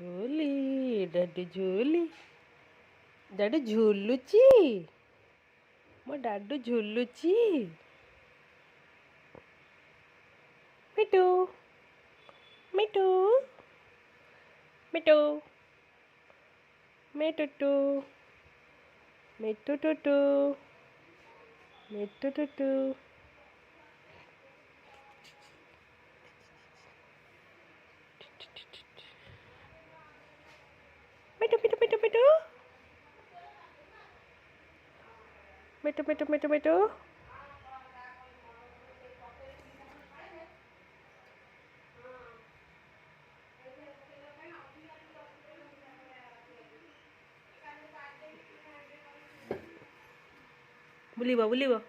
ଝୁଲି ଡାଡୁ ଝୁଲି ଡାଡୁ ଝୁଲୁଚି ମୋ ଡାଡୁ ଝୁଲୁଚି ମିଟୁ ମିଟୁ ମିଟୁ ମିଟୁଟୁ ମିଟୁଟୁଟୁ ମିଟୁଟୁଟୁ ମିଟୁ ମିଟୁ ମିଟୁ ମିଟୁ ମିଟୁ ମିଟୁ ମିଟୁ ମିଟୁ ବୁଲିବ ବୁଲିବ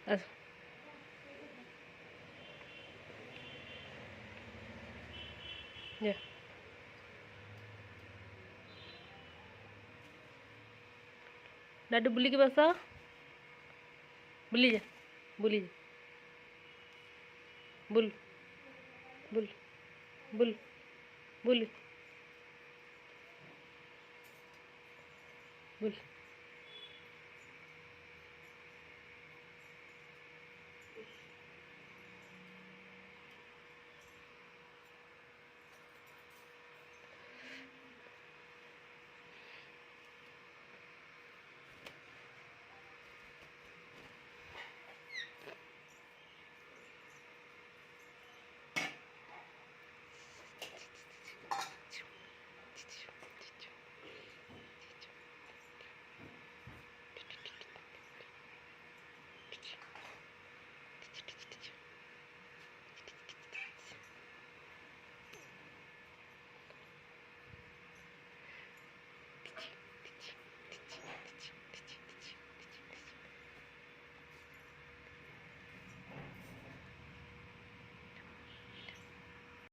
ଆସ ଯା ଡାଡୁ ବୁଲିକି ବସ ବୁଲି ଯା ବୁଲି ଯା ବୁଲ ବୁଲ ବୁଲ ବୁଲ ବୁଲ